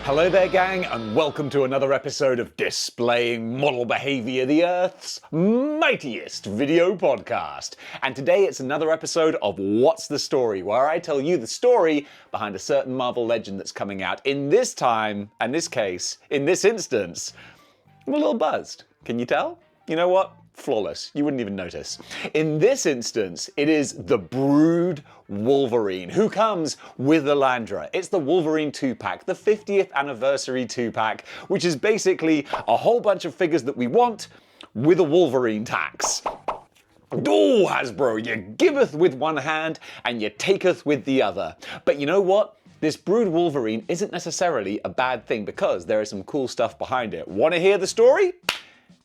Hello there, gang, and welcome to another episode of Displaying-Model-Behaviour, the Earth's mightiest video podcast. And today it's another episode of What's the Story, where I tell you the story behind a certain Marvel legend that's coming out. In this time, and this case, in this instance, I'm a little buzzed. Can you tell? You know what? Flawless. You wouldn't even notice. In this instance, it is the Brood Wolverine, who comes with Lilandra. It's the Wolverine 2-pack, the 50th anniversary 2-pack, which is basically a whole bunch of figures that we want with a Wolverine tax. Oh, Hasbro, you giveth with one hand and you taketh with the other. But you know what? This Brood Wolverine isn't necessarily a bad thing because there is some cool stuff behind it. Want to hear the story?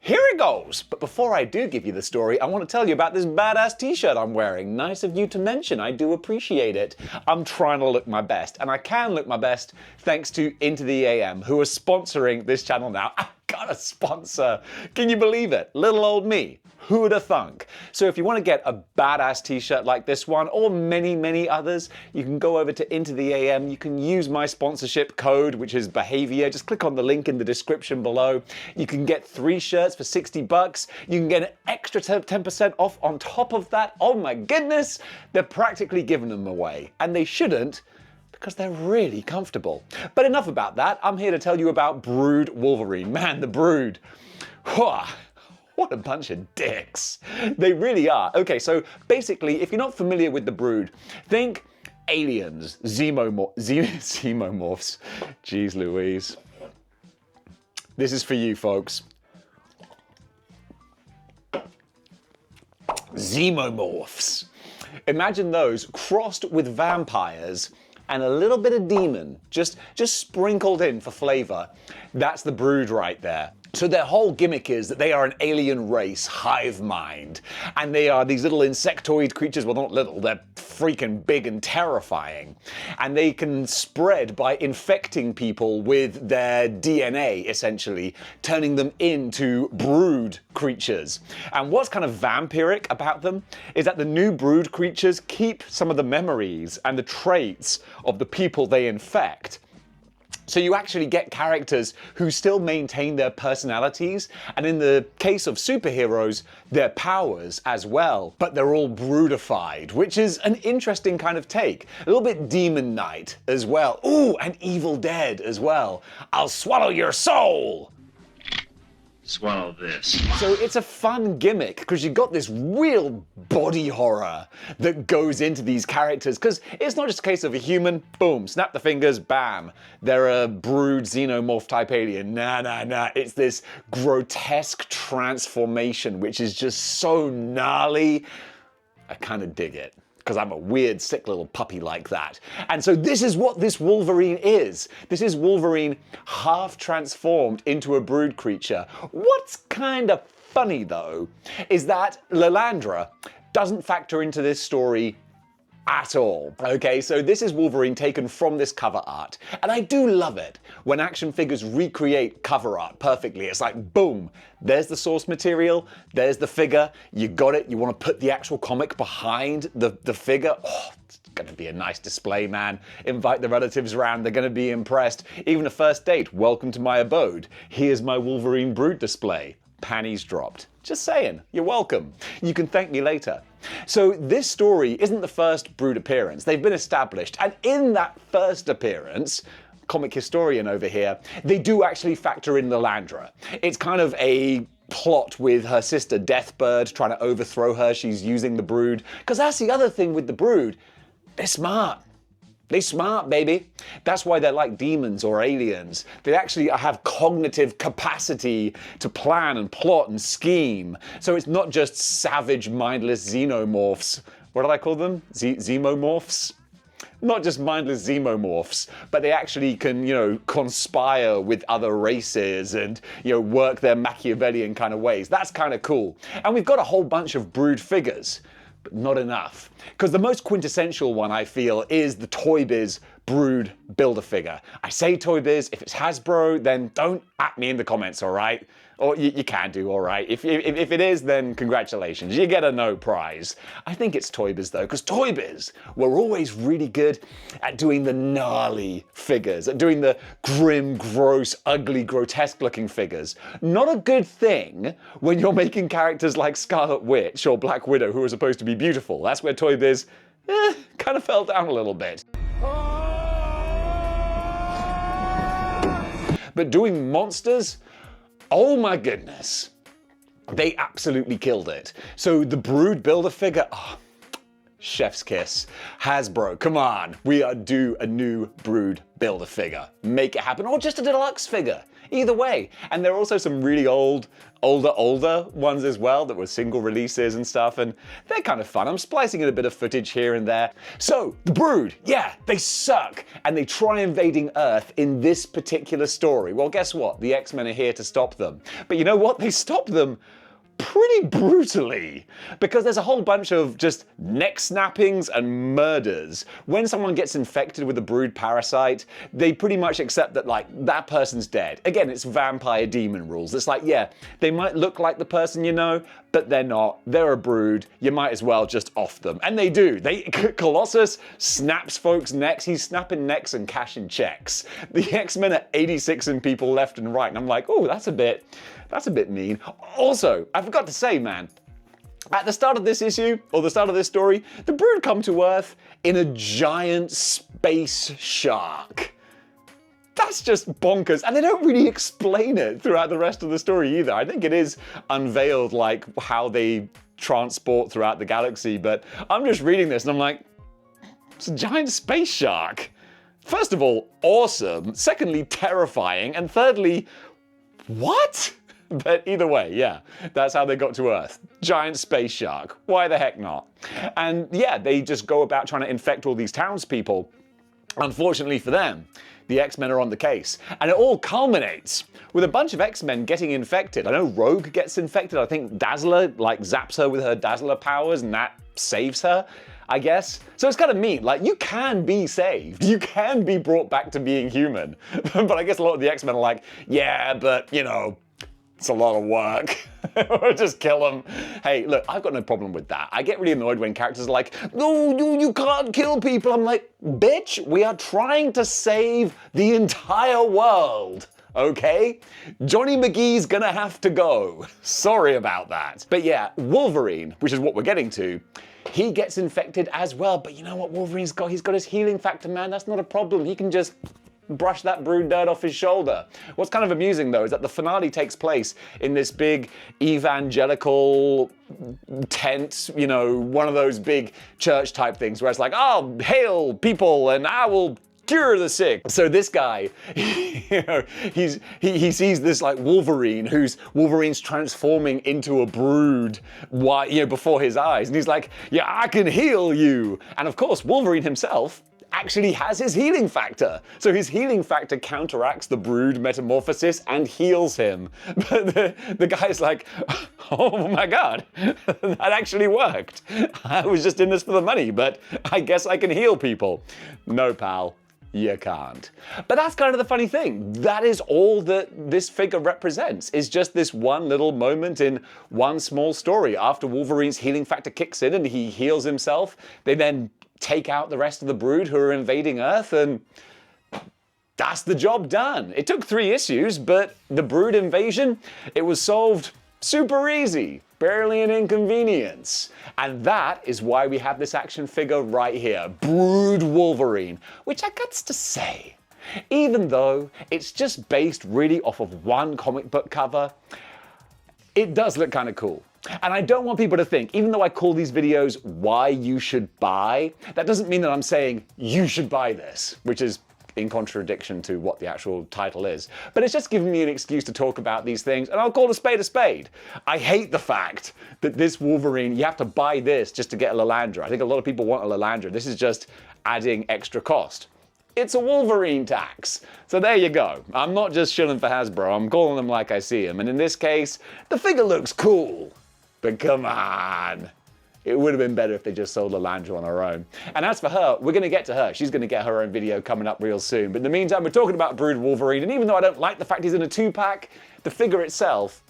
Here it goes! But before I do give you the story, I want to tell you about this badass t-shirt I'm wearing. Nice of you to mention, I do appreciate it. I'm trying to look my best, and I can look my best thanks to Into the AM, who are sponsoring this channel now. I got a sponsor! Can you believe it? Little old me. Who would have thunk? So if you want to get a badass t-shirt like this one, or many, many others, you can go over to Into the AM. You can use my sponsorship code, which is Behaviour. Just click on the link in the description below. You can get 3 shirts for 60 bucks. You can get an extra 10% off on top of that. Oh my goodness! They're practically giving them away. And they shouldn't, because they're really comfortable. But enough about that. I'm here to tell you about Brood Wolverine. Man, the Brood. What a bunch of dicks. They really are. Okay, so basically, if you're not familiar with the Brood, think aliens, xenomorphs. Jeez Louise. This is for you, folks. Xenomorphs. Imagine those crossed with vampires and a little bit of demon, just sprinkled in for flavor. That's the Brood right there. So their whole gimmick is that they are an alien race, hive mind, and they are these little insectoid creatures. Well, not little, they're freaking big and terrifying. And they can spread by infecting people with their DNA, essentially, turning them into brood creatures. And what's kind of vampiric about them is that the new brood creatures keep some of the memories and the traits of the people they infect. So you actually get characters who still maintain their personalities, and in the case of superheroes, their powers as well, but they're all broodified, which is an interesting kind of take. A little bit Demon Knight as well. Ooh, and Evil Dead as well. I'll swallow your soul! Swallow this. So it's a fun gimmick because you've got this real body horror that goes into these characters, because it's not just a case of a human, boom, snap the fingers, bam, they're a brood xenomorph type alien. Nah. It's this grotesque transformation which is just so gnarly. I kind of dig it, because I'm a weird, sick little puppy like that. And so this is what this Wolverine is. This is Wolverine half transformed into a brood creature. What's kind of funny, though, is that Lilandra doesn't factor into this story at all. Okay, so this is Wolverine taken from this cover art, and I do love it when action figures recreate cover art perfectly. It's like, boom, there's the source material, there's the figure, you got it, you want to put the actual comic behind the figure. Oh, it's gonna be a nice display, man. Invite the relatives around, they're gonna be impressed. Even a first date, welcome to my abode. Here's my Wolverine Brood display. Panties dropped. Just saying, you're welcome. You can thank me later. So this story isn't the first Brood appearance. They've been established, and in that first appearance, comic historian over here, they do actually factor in Lilandra. It's kind of a plot with her sister Deathbird trying to overthrow her. She's using the Brood, because that's the other thing with the Brood. They're smart. They're smart, baby. That's why they're like demons or aliens. They actually have cognitive capacity to plan and plot and scheme. So it's not just savage, mindless xenomorphs. What did I call them? Zemomorphs? Not just mindless xenomorphs, but they actually can, conspire with other races and, work their Machiavellian kind of ways. That's kind of cool. And we've got a whole bunch of Brood figures. But not enough. Because the most quintessential one, I feel, is the Toy Biz Brood Builder figure. I say Toy Biz, if it's Hasbro, then don't at me in the comments, alright? Or you can do, all right. If it is, then congratulations. You get a no prize. I think it's Toy Biz, though, because Toy Biz were always really good at doing the gnarly figures, at doing the grim, gross, ugly, grotesque-looking figures. Not a good thing when you're making characters like Scarlet Witch or Black Widow, who are supposed to be beautiful. That's where Toy Biz kind of fell down a little bit. But doing monsters, oh my goodness, they absolutely killed it. So the Brood Build-A-Figure, chef's kiss. Hasbro, come on, we are due a new Brood Build-A-Figure. Make it happen, or just a deluxe figure. Either way. And there are also some really older ones as well that were single releases and stuff, and they're kind of fun. I'm splicing in a bit of footage here and there. So, the Brood, yeah, they suck, and they try invading Earth in this particular story. Well, guess what? The X-Men are here to stop them. But you know what? They stopped them pretty brutally, because there's a whole bunch of just neck snappings and murders. When someone gets infected with a Brood parasite, they pretty much accept that, like, that person's dead. Again, it's vampire demon rules. It's like, yeah, they might look like the person you know, but they're not. They're a Brood. You might as well just off them. And they do. Colossus snaps folks' necks. He's snapping necks and cashing checks. The X-Men are 86ing people left and right, and I'm like, oh, that's a bit mean. Also, I forgot to say, man, at the start of this issue, or the start of this story, the Brood come to Earth in a giant space shark. That's just bonkers, and they don't really explain it throughout the rest of the story either. I think it is unveiled, like, how they transport throughout the galaxy, but I'm just reading this and I'm like, it's a giant space shark. First of all, awesome. Secondly, terrifying. And thirdly, what? But either way, yeah, that's how they got to Earth. Giant space shark. Why the heck not? And yeah, they just go about trying to infect all these townspeople. Unfortunately for them, the X-Men are on the case. And it all culminates with a bunch of X-Men getting infected. I know Rogue gets infected. I think Dazzler, like, zaps her with her Dazzler powers, and that saves her, I guess. So it's kind of neat. Like, you can be saved. You can be brought back to being human. But I guess a lot of the X-Men are like, yeah, but, you know, it's a lot of work. Just kill them. Hey, look, I've got no problem with that. I get really annoyed when characters are like, no, you can't kill people. I'm like, bitch, we are trying to save the entire world. Okay? Johnny McGee's gonna have to go. Sorry about that. But yeah, Wolverine, which is what we're getting to, he gets infected as well. But you know what Wolverine's got? He's got his healing factor, man. That's not a problem. He can just brush that Brood dirt off his shoulder. What's kind of amusing, though, is that the finale takes place in this big evangelical tent, you know, one of those big church type things where it's like, oh, hail people and I will cure the sick. So this guy, you know, he sees this, like, Wolverine's transforming into a Brood, you know, before his eyes, and he's like, yeah, I can heal you. And of course, Wolverine himself actually has his healing factor. So his healing factor counteracts the Brood metamorphosis and heals him. But the guy's like, oh my god, that actually worked. I was just in this for the money, but I guess I can heal people. No, pal. You can't. But that's kind of the funny thing. That is all that this figure represents, is just this one little moment in one small story. After Wolverine's healing factor kicks in and he heals himself, they then take out the rest of the Brood who are invading Earth, and that's the job done. It took 3 issues, but the Brood invasion, it was solved super easy. Barely an inconvenience. And that is why we have this action figure right here, Brood Wolverine, which I got to say, even though it's just based really off of one comic book cover, it does look kind of cool. And I don't want people to think, even though I call these videos why you should buy, that doesn't mean that I'm saying you should buy this, which is in contradiction to what the actual title is. But it's just giving me an excuse to talk about these things, and I'll call a spade a spade. I hate the fact that this Wolverine, you have to buy this just to get a Lilandra. I think a lot of people want a Lilandra. This is just adding extra cost. It's a Wolverine tax. So there you go. I'm not just shilling for Hasbro, I'm calling them like I see them. And in this case, the figure looks cool. But come on. It would have been better if they just sold Lilandra on her own. And as for her, we're going to get to her. She's going to get her own video coming up real soon. But in the meantime, we're talking about Brood Wolverine. And even though I don't like the fact he's in a 2-pack, the figure itself,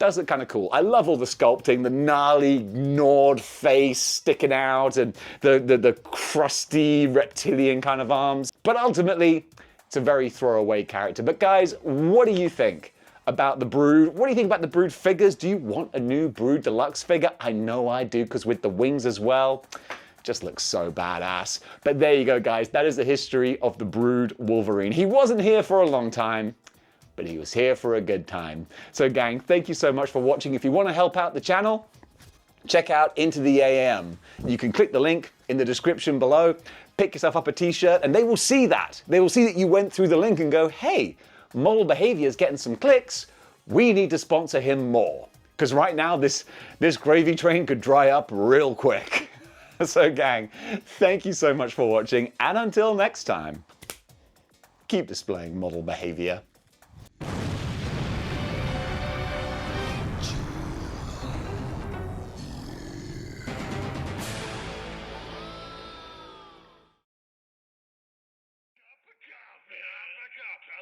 does look kind of cool. I love all the sculpting, the gnarly, gnawed face sticking out, and the crusty reptilian kind of arms. But ultimately, it's a very throwaway character. But guys, what do you think about the Brood? What do you think about the Brood figures? Do you want a new Brood Deluxe figure? I know I do, because with the wings as well, just looks so badass. But there you go, guys. That is the history of the Brood Wolverine. He wasn't here for a long time, but he was here for a good time. So gang, thank you so much for watching. If you want to help out the channel, check out Into the AM. You can click the link in the description below, pick yourself up a t-shirt, and they will see that. They will see that you went through the link and go, hey, Model-Behaviour is getting some clicks. We need to sponsor him more. Because right now, this gravy train could dry up real quick. So gang, thank you so much for watching, and until next time, keep displaying model behavior. Cup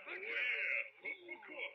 of coffee.